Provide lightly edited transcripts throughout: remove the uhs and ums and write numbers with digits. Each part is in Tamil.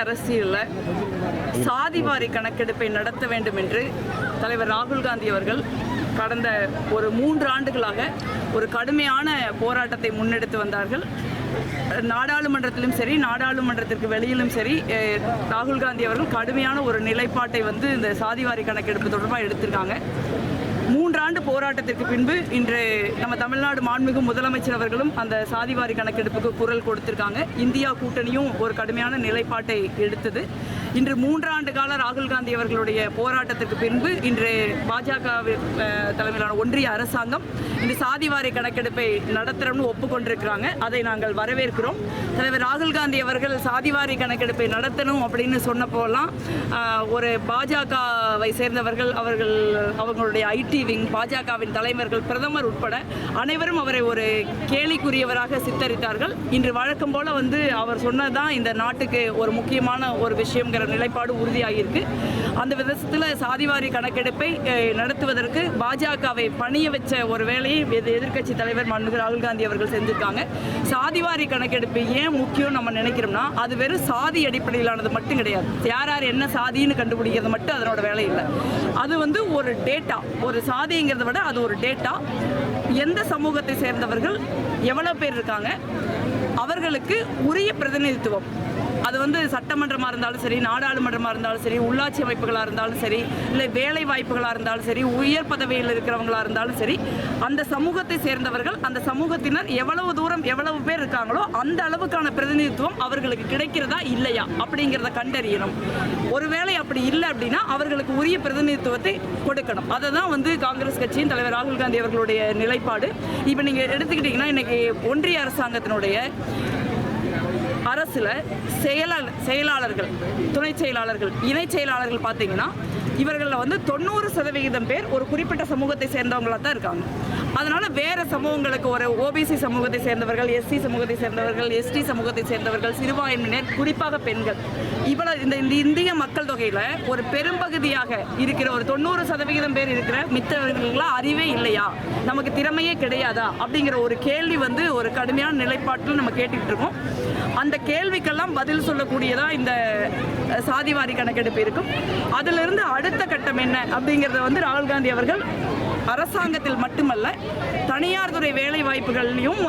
அரசியலில் சாதிவாரி கணக்கெடுப்பை நடத்த வேண்டும் என்று தலைவர் ராகுல் காந்தி அவர்கள் கடந்த ஒரு 3 ஆண்டுகளாக ஒரு கடுமையான போராட்டத்தை முன்னெடுத்து வந்தார்கள். நாடாளுமன்றத்திலும் சரி, நாடாளுமன்றத்திற்கு வெளியிலும் சரி, ராகுல் காந்தி அவர்கள் கடுமையான ஒரு நிலைப்பாட்டை இந்த சாதிவாரி கணக்கெடுப்பு தொடர்பாக எடுத்திருக்காங்க. 3 ஆண்டு போராட்டத்திற்கு பின்பு இன்று நம்ம தமிழ்நாடு மாண்புமிகு முதலமைச்சர் அவர்களும் அந்த சாதிவாரி கணக்கெடுப்புக்கு குரல் கொடுத்திருக்காங்க. இந்தியா கூட்டணியும் ஒரு கடுமையான நிலைப்பாட்டை எடுத்தது. இன்று 3 ஆண்டு கால ராகுல் காந்தி அவர்களுடைய போராட்டத்திற்கு பின்பு இன்று பாஜக தலைமையிலான ஒன்றிய அரசாங்கம் இந்த சாதிவாரி கணக்கெடுப்பை நடத்துகிறோம்னு ஒப்புக்கொண்டிருக்கிறாங்க. அதை நாங்கள் வரவேற்கிறோம். தலைவர் ராகுல் காந்தி அவர்கள் சாதிவாரி கணக்கெடுப்பை நடத்தணும் அப்படின்னு சொன்னப்போலாம் ஒரு பாஜகவை சேர்ந்தவர்கள் அவர்களுடைய ஐடி விங், பாஜகவின் தலைவர்கள், பிரதமர் உட்பட அனைவரும் அவரை ஒரு கேலிக்குரியவராக சித்தரித்தார்கள். இன்று வழக்கம் போல அவர் சொன்னதுதான் இந்த நாட்டுக்கு ஒரு முக்கியமான ஒரு விஷயங்கிற நிலைப்பாடு உறுதியாகியிருக்கு. அந்த விதத்தில் சாதிவாரி கணக்கெடுப்பை நடத்துவதற்கு பாஜகவை பணிய வச்ச ஒரு வேலையை எதிர்க்கட்சி தலைவர் மாண்புமிகு ராகுல் காந்தி அவர்கள் செஞ்சிருக்காங்க. சாதிவாரி கணக்கெடுப்பு ஏன் முக்கியம் நம்ம நினைக்கிறோம்னா, அது வெறும் சாதி அடிப்படையிலானது மட்டும் கிடையாது. யார் யார் என்ன சாதின்னு கண்டுபிடிக்கிறது மட்டும் அதனோட வேலை இல்லை. அது ஒரு டேட்டா. ஒரு சாதிங்கிறத விட அது ஒரு டேட்டா. எந்த சமூகத்தை சேர்ந்தவர்கள் எவ்வளவு பேர் இருக்காங்க, அவர்களுக்கு உரிய பிரதிநிதித்துவம், அது சட்டமன்றமாக இருந்தாலும் சரி, நாடாளுமன்றமாக இருந்தாலும் சரி, உள்ளாட்சி அமைப்புகளாக இருந்தாலும் சரி, இல்லை வேலை வாய்ப்புகளாக இருந்தாலும் சரி, உயர் பதவியில் இருக்கிறவங்களாக இருந்தாலும் சரி, அந்த சமூகத்தை சேர்ந்தவர்கள், அந்த சமூகத்தினர் எவ்வளவு தூரம் எவ்வளவு பேர் இருக்காங்களோ அந்த அளவுக்கான பிரதிநிதித்துவம் அவர்களுக்கு கிடைக்கிறதா இல்லையா அப்படிங்கிறத கண்டறியணும். ஒருவேளை அப்படி இல்லை அப்படின்னா அவர்களுக்கு உரிய பிரதிநிதித்துவத்தை கொடுக்கணும். அதை தான் காங்கிரஸ் கட்சியின் தலைவர் ராகுல் காந்தி அவர்களுடைய நிலைப்பாடு. இப்போ நீங்கள் எடுத்துக்கிட்டிங்கன்னா இன்னைக்கு ஒன்றிய அரசாங்கத்தினுடைய அரசில் செயலாளர்கள், துணை செயலாளர்கள், இணை செயலாளர்கள் பார்த்தீங்கன்னா இவர்களில் 90% பேர் ஒரு குறிப்பிட்ட சமூகத்தை சேர்ந்தவங்களாக தான் இருக்காங்க. அதனால் வேறு சமூகங்களுக்கு, ஒரு ஓபிசி சமூகத்தை சேர்ந்தவர்கள், எஸ்சி சமூகத்தை சேர்ந்தவர்கள், எஸ்டி சமூகத்தை சேர்ந்தவர்கள், சிறுபான்மையினர், குறிப்பாக பெண்கள், இந்த இந்திய மக்கள் தொகையில் ஒரு பெரும்பகுதியாக இருக்கிற ஒரு 90% பேர் இருக்கிற மித்தவர்களாம் அறிவே இல்லையா, நமக்கு திறமையே கிடையாதா அப்படிங்கிற ஒரு கேள்வி ஒரு கடுமையான நிலைப்பாட்டில் நம்ம கேட்டுக்கிட்டு இருக்கோம். அந்த கேள்விக்கெல்லாம் பதில் சொல்லக்கூடியதாக இந்த சாதிவாரி கணக்கெடுப்பு இருக்கும். அதிலிருந்து அடுத்த கட்டம் என்ன அப்படிங்கிறத ராகுல் காந்தி அவர்கள் அரசாங்கத்தில் மட்டுமல்ல தனியார் துறை வேலை வாய்ப்புகள்லையும்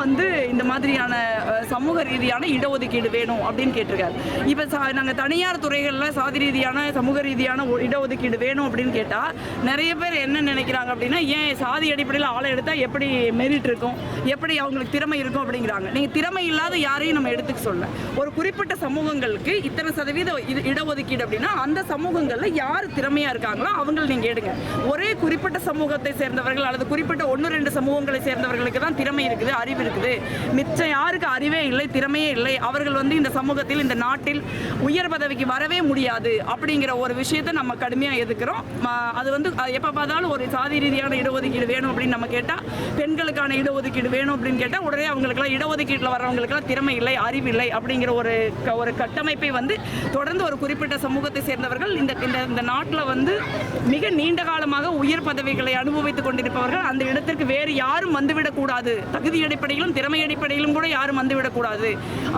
இந்த மாதிரியான சமூக ரீதியான இடஒதுக்கீடு வேணும் அப்படின்னு கேட்டிருக்காரு. இப்போ நாங்கள் தனியார் துறைகளில் சாதி ரீதியான, சமூக ரீதியான இடஒதுக்கீடு வேணும் அப்படின்னு கேட்டால் நிறைய பேர் என்ன நினைக்கிறாங்க அப்படின்னா, ஏன் சாதி அடிப்படையில் ஆளை எடுத்தால் எப்படி மெரிட் இருக்கும், எப்படி அவங்களுக்கு திறமை இருக்கும் அப்படிங்கிறாங்க. நீங்கள் திறமை இல்லாத யாரையும் நம்ம எடுத்துக்க சொல்ல, ஒரு குறிப்பிட்ட சமூகங்களுக்கு இத்தனை சதவீத இடஒதுக்கீடு அப்படின்னா அந்த சமூகங்களில் யார் திறமையாக இருக்காங்களோ அவங்களை நீங்கள் எடுங்க. ஒரே குறிப்பிட்ட சமூகத்தை சேர்ந்தவர்கள் அல்லது குறிப்பிட்ட 1-2 சமூகங்களை சேர்ந்தவர்களுக்கு தான் திறமை இருக்குது, அறிவு இருக்குது, மிச்சம் யாருக்கு அறிவே இல்லை, திறமையே இல்லை, அவர்கள் இந்த சமூகத்தில், இந்த நாட்டில் உயர் பதவிக்கு வரவே முடியாது அப்படிங்கிற ஒரு விஷயத்தை நம்ம கடுமையாக எதிர்க்கிறோம். அது எப்போ பார்த்தாலும் ஒரு சாதி ரீதியான இடஒதுக்கீடு வேணும் அப்படின்னு நம்ம கேட்டால், பெண்களுக்கான இடஒதுக்கீடு வேணும் அப்படின்னு கேட்டால் உடனே அவங்களுக்குலாம் இடஒதுக்கீட்டில் வர்றவங்களுக்குலாம் திறமை இல்லை, அறிவு இல்லை அப்படிங்கிற ஒரு கட்டமைப்பை தொடர்ந்து ஒரு குறிப்பிட்ட சமூகத்தை சேர்ந்தவர்கள் இந்த நாட்டில் மிக நீண்ட காலமாக உயர் பதவிகளை அனுபவித்துக் கொண்டிருப்பவர்கள் அந்த இடத்திற்கு வேறு யாரும் வந்துவிடக்கூடாது, தகுதி அடிப்படையிலும் திறமை அடிப்படையிலும் கூட யாரும் வந்துவிடக்கூடாது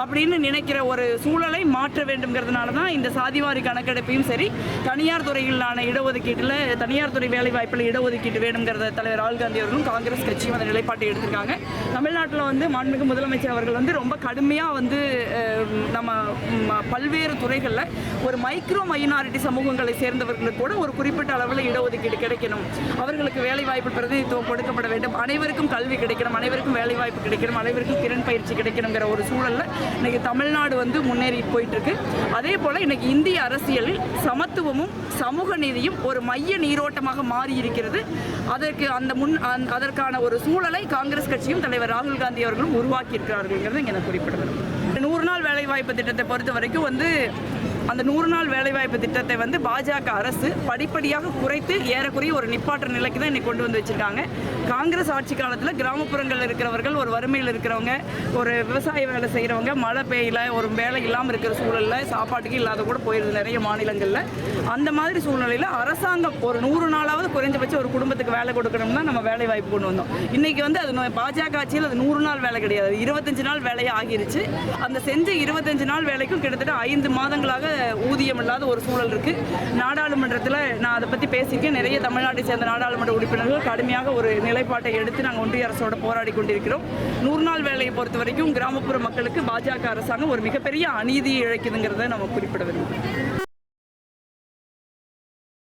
அப்படின்னு நினைக்கிற ஒரு சூழலை மாற்ற வேண்டும்ங்கிறதுனால தான் இந்த சாதிவாரி கணக்கெடுப்பையும் சரி, தனியார் துறையிலான இடஒதுக்கீட்டில், தனியார் துறை வேலை வாய்ப்பில் இடஒதுக்கீடு வேணுங்கிறத தலைவர் ராகுல் காந்தி அவர்களும் காங்கிரஸ் கட்சியும் அந்த நிலைப்பாட்டை எடுத்திருக்காங்க. தமிழ்நாட்டில் மாண்புமிகு முதலமைச்சர் அவர்கள் ரொம்ப கடுமையாக நம்ம பல்வேறு துறைகளில் ஒரு மைக்ரோ மைனாரிட்டி சமூகங்களை சேர்ந்தவர்களுக்கு கூட ஒரு குறிப்பிட்ட அளவில் இடஒதுக்கீடு கிடைக்கணும், அவர்களுக்கு வேலை வாய்ப்பு பிரதிநிதித்துவம் கொடுக்கப்பட வேண்டும், அனைவருக்கும் கல்வி கிடைக்கணும், அனைவருக்கும் வேலை வாய்ப்பு கிடைக்கணும், அனைவருக்கும் திறன் பயிற்சி கிடைக்கணுங்கிற ஒரு சூழலில் இன்னைக்கு தமிழ்நாடு முன்னேறி போயிட்டு இருக்கு. அதே போல் இன்னைக்கு இந்திய அரசியலில் சமத்துவமும் சமூக நீதியும் ஒரு மைய நீரோட்டமாக மாறி இருக்கிறது. அதற்கான ஒரு சூழலை காங்கிரஸ் கட்சியும் தலைவர் ராகுல் காந்தி அவர்களும் உருவாக்கி இருக்கிறார்கள் இங்கே குறிப்பிடுவது. 100 நாள் வேலைவாய்ப்பு திட்டத்தை பொறுத்த வரைக்கும் அந்த 100 நாள் வேலைவாய்ப்பு திட்டத்தை பாஜக அரசு படிப்படியாக குறைத்து ஏறக்குறைய ஒரு நிப்பாற்ற நிலைக்கு தான் இன்னைக்கு கொண்டு வச்சிருக்காங்க. காங்கிரஸ் ஆட்சி காலத்தில் கிராமப்புறங்களில் இருக்கிறவர்கள், ஒரு வறுமையில் இருக்கிறவங்க, ஒரு விவசாய வேலை செய்கிறவங்க, மழை பெய்யல, ஒரு வேலை இல்லாமல் இருக்கிற சூழலில் சாப்பாட்டுக்கு இல்லாத கூட போயிருது நிறைய மாநிலங்களில். அந்த மாதிரி சூழ்நிலையில் அரசாங்கம் ஒரு 100 நாளாவது குறைஞ்சபட்சம் ஒரு குடும்பத்துக்கு வேலை கொடுக்கணும்னா நம்ம வேலை வாய்ப்பு கொண்டு வந்தோம். இன்னைக்கு அது பாஜக ஆட்சியில் அது 100 நாள் வேலை கிடையாது, 25 நாள் வேலையாக ஆகிருச்சு. அந்த செஞ்ச 25 நாள் வேலைக்கும் கிட்டத்தட்ட 5 மாதங்களாக ஊதியம் இல்லாத ஒரு சூழல் இருக்குது. நாடாளுமன்றத்தில் நான் அதை பற்றி பேசியிருக்கேன். நிறைய தமிழ்நாட்டை சேர்ந்த நாடாளுமன்ற உறுப்பினர்கள் கடுமையாக ஒரு நிலைப்பாட்டை எடுத்து நாங்கள் ஒன்றிய அரசோட போராடி கொண்டிருக்கிறோம். 100 நாள் வேலையை பொறுத்த வரைக்கும் கிராமப்புற மக்களுக்கு பாஜக அரசாங்கம் ஒரு மிகப்பெரிய அநீதியை இழைக்குதுங்கிறத நம்ம குறிப்பிட விரும்புகிறோம்.